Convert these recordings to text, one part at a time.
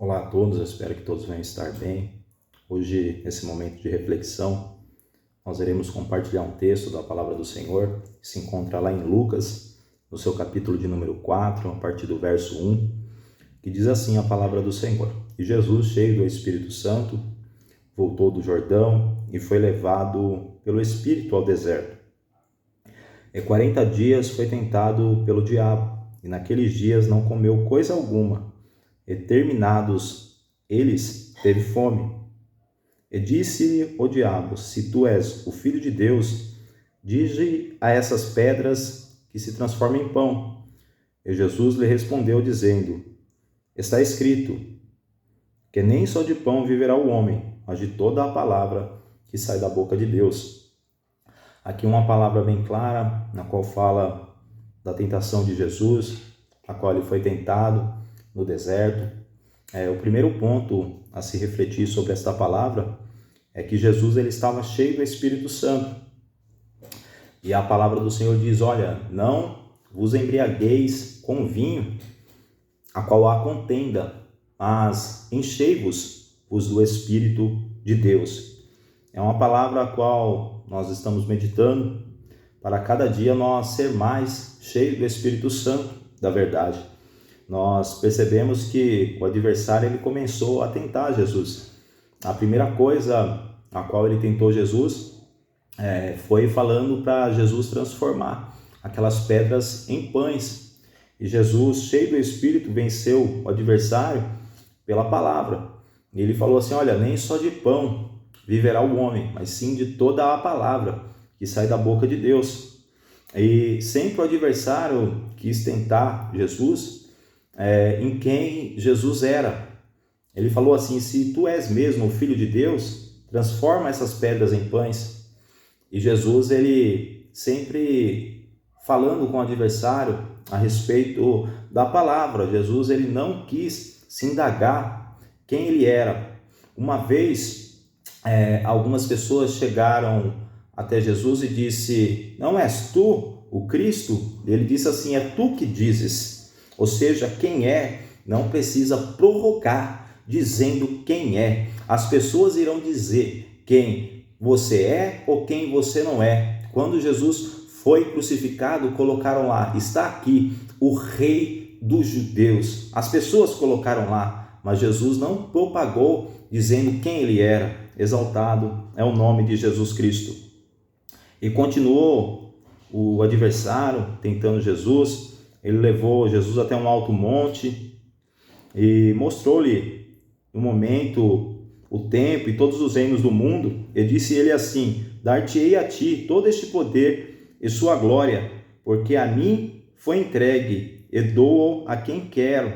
Olá a todos, eu espero que todos venham estar bem. Hoje, nesse momento de reflexão, nós iremos compartilhar um texto da Palavra do Senhor, que se encontra lá em Lucas, no seu capítulo de número 4, a partir do verso 1, que diz assim a Palavra do Senhor: E Jesus, cheio do Espírito Santo, voltou do Jordão e foi levado pelo Espírito ao deserto. E 40 dias foi tentado pelo diabo, e naqueles dias não comeu coisa alguma. E terminados eles, teve fome. E disse o diabo: Se tu és o Filho de Deus, dize a essas pedras que se transformem em pão. E Jesus lhe respondeu, dizendo: Está escrito, que nem só de pão viverá o homem, mas de toda a palavra que sai da boca de Deus. Aqui uma palavra bem clara, na qual fala da tentação de Jesus, a qual ele foi tentado no deserto. O primeiro ponto a se refletir sobre esta palavra é que Jesus ele estava cheio do Espírito Santo. E a palavra do Senhor diz: olha, não vos embriagueis com vinho, a qual há contenda, mas enchei-vos do Espírito de Deus. É uma palavra a qual nós estamos meditando para cada dia nós ser mais cheios do Espírito Santo da verdade. Nós percebemos que o adversário ele começou a tentar Jesus. A primeira coisa a qual ele tentou Jesus foi falando para Jesus transformar aquelas pedras em pães. E Jesus, cheio do Espírito, venceu o adversário pela palavra. E ele falou assim: olha, nem só de pão viverá o homem, mas sim de toda a palavra que sai da boca de Deus. E sempre o adversário quis tentar Jesus em quem Jesus era. Ele falou assim: se tu és mesmo o Filho de Deus, transforma essas pedras em pães. E Jesus, ele sempre falando com o adversário a respeito da palavra. Jesus, ele não quis se indagar quem ele era. Uma vez, algumas pessoas chegaram até Jesus e disse: não és tu o Cristo? Ele disse assim: é tu que dizes. Ou seja, quem é não precisa prorrogar dizendo quem é. As pessoas irão dizer quem você é ou quem você não é. Quando Jesus foi crucificado, colocaram lá: está aqui o Rei dos Judeus. As pessoas colocaram lá, mas Jesus não propagou dizendo quem ele era. Exaltado é o nome de Jesus Cristo. E continuou o adversário tentando Jesus. Ele levou Jesus até um alto monte e mostrou-lhe no momento, o tempo e todos os reinos do mundo. E disse ele assim: dar-te-ei a ti todo este poder e sua glória, porque a mim foi entregue e dou a quem quero.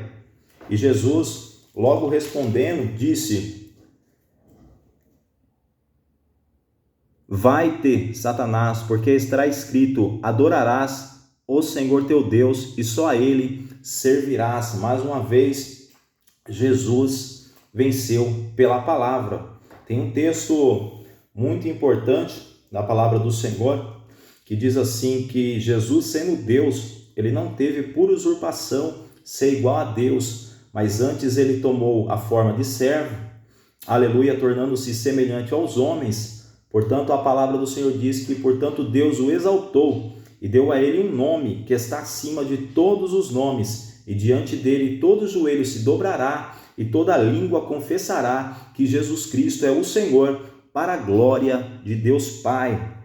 E Jesus, logo respondendo, disse: vai-te, Satanás, porque está escrito: adorarás o Senhor teu Deus, e só a Ele servirás. Mais uma vez, Jesus venceu pela palavra. Tem um texto muito importante da palavra do Senhor, que diz assim, que Jesus, sendo Deus, ele não teve por usurpação ser igual a Deus, mas antes ele tomou a forma de servo, aleluia, tornando-se semelhante aos homens. Portanto, a palavra do Senhor diz que, portanto, Deus o exaltou e deu a ele um nome que está acima de todos os nomes, e diante dele todo joelho se dobrará e toda língua confessará que Jesus Cristo é o Senhor, para a glória de Deus Pai.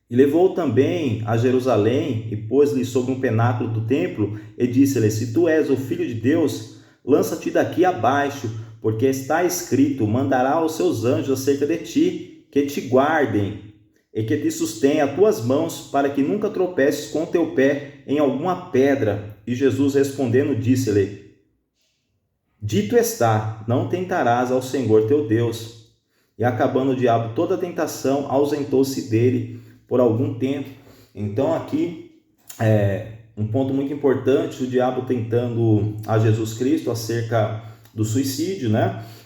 E levou também a Jerusalém e pôs-lhe sobre um penáculo do templo e disse-lhe: se tu és o Filho de Deus, lança-te daqui abaixo, porque está escrito: mandará aos seus anjos acerca de ti, que te guardem e que te sustenha as tuas mãos, para que nunca tropeces com o teu pé em alguma pedra. E Jesus respondendo disse-lhe: dito está, não tentarás ao Senhor teu Deus. E acabando o diabo toda a tentação, ausentou-se dele por algum tempo. Então aqui um ponto muito importante: o diabo tentando a Jesus Cristo acerca do suicídio,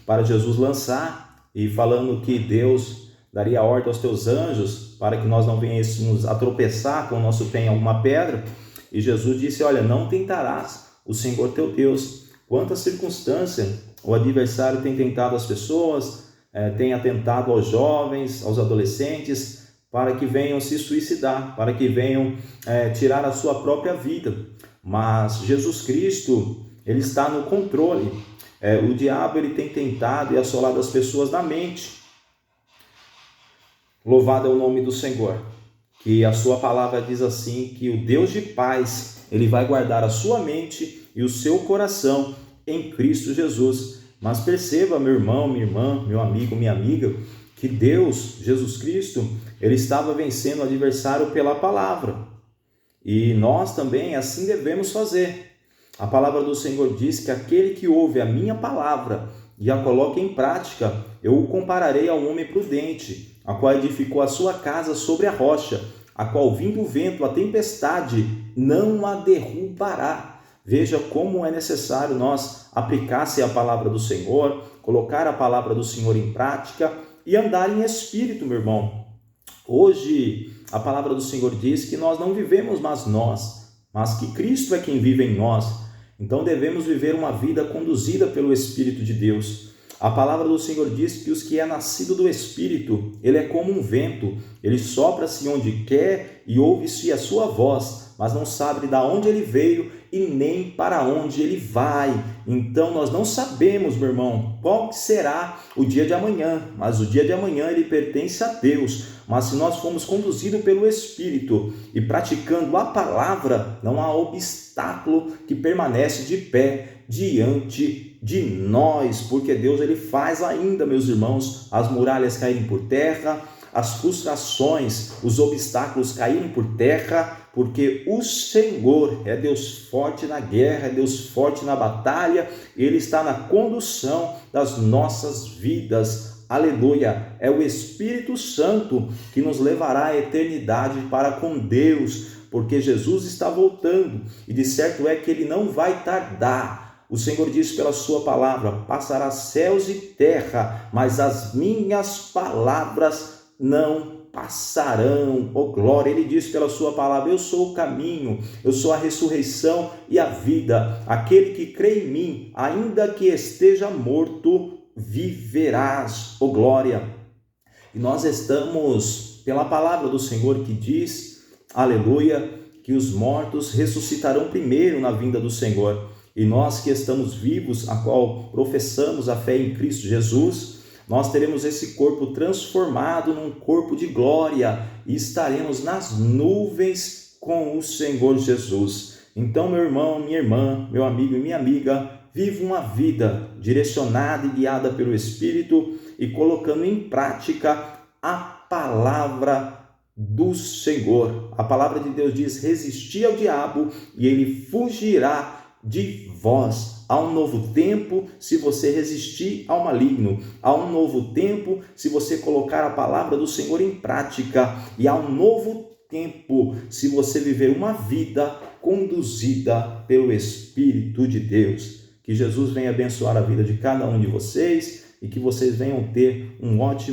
para Jesus lançar, e falando que Deus daria ordem aos teus anjos para que nós não venhamos a tropeçar com o nosso pé em alguma pedra. E Jesus disse: olha, não tentarás o Senhor teu Deus. Quantas circunstâncias O adversário tem tentado as pessoas, tem atentado aos jovens, aos adolescentes, para que venham se suicidar, para que venham tirar a sua própria vida. Mas Jesus Cristo, Ele está no controle. O diabo ele tem tentado e assolado as pessoas na mente. Louvado é o nome do Senhor, que a sua palavra diz assim, que o Deus de paz, Ele vai guardar a sua mente e o seu coração em Cristo Jesus. Mas perceba, meu irmão, minha irmã, meu amigo, minha amiga, que Deus, Jesus Cristo, Ele estava vencendo o adversário pela palavra. E nós também assim devemos fazer. A palavra do Senhor diz que aquele que ouve a minha palavra e a coloca em prática, eu o compararei ao homem prudente, a qual edificou a sua casa sobre a rocha, a qual vindo o vento, a tempestade, não a derrubará. Veja como é necessário nós aplicar-se a palavra do Senhor, colocar a palavra do Senhor em prática e andar em espírito, meu irmão. Hoje, a palavra do Senhor diz que nós não vivemos mais nós, mas que Cristo é quem vive em nós. Então devemos viver uma vida conduzida pelo Espírito de Deus. A palavra do Senhor diz que os que é nascido do Espírito, ele é como um vento, ele sopra-se onde quer e ouve-se a sua voz, mas não sabe de onde ele veio e nem para onde ele vai. Então nós não sabemos, meu irmão, qual que será o dia de amanhã, mas o dia de amanhã ele pertence a Deus. Mas se nós formos conduzidos pelo Espírito e praticando a palavra, não há obstáculo que permanece de pé diante de nós, porque Deus ele faz ainda, meus irmãos, as muralhas caírem por terra, as frustrações, os obstáculos caírem por terra, porque o Senhor é Deus forte na guerra, é Deus forte na batalha, Ele está na condução das nossas vidas. Aleluia! É o Espírito Santo que nos levará à eternidade para com Deus, porque Jesus está voltando e de certo é que Ele não vai tardar. O Senhor diz pela sua palavra, passará céus e terra, mas as minhas palavras não passarão. Oh glória, Ele diz pela sua palavra, eu sou o caminho, eu sou a ressurreição e a vida. Aquele que crê em mim, ainda que esteja morto, viverás. Oh glória. E nós estamos pela palavra do Senhor que diz, aleluia, que os mortos ressuscitarão primeiro na vinda do Senhor. E nós que estamos vivos, a qual professamos a fé em Cristo Jesus, nós teremos esse corpo transformado num corpo de glória e estaremos nas nuvens com o Senhor Jesus. Então, meu irmão, minha irmã, meu amigo e minha amiga, viva uma vida direcionada e guiada pelo Espírito e colocando em prática a palavra do Senhor. A palavra de Deus diz, resisti ao diabo e ele fugirá de vós. Há um novo tempo se você resistir ao maligno. Há um novo tempo se você colocar a palavra do Senhor em prática. E há um novo tempo se você viver uma vida conduzida pelo Espírito de Deus. Que Jesus venha abençoar a vida de cada um de vocês e que vocês venham ter um ótimo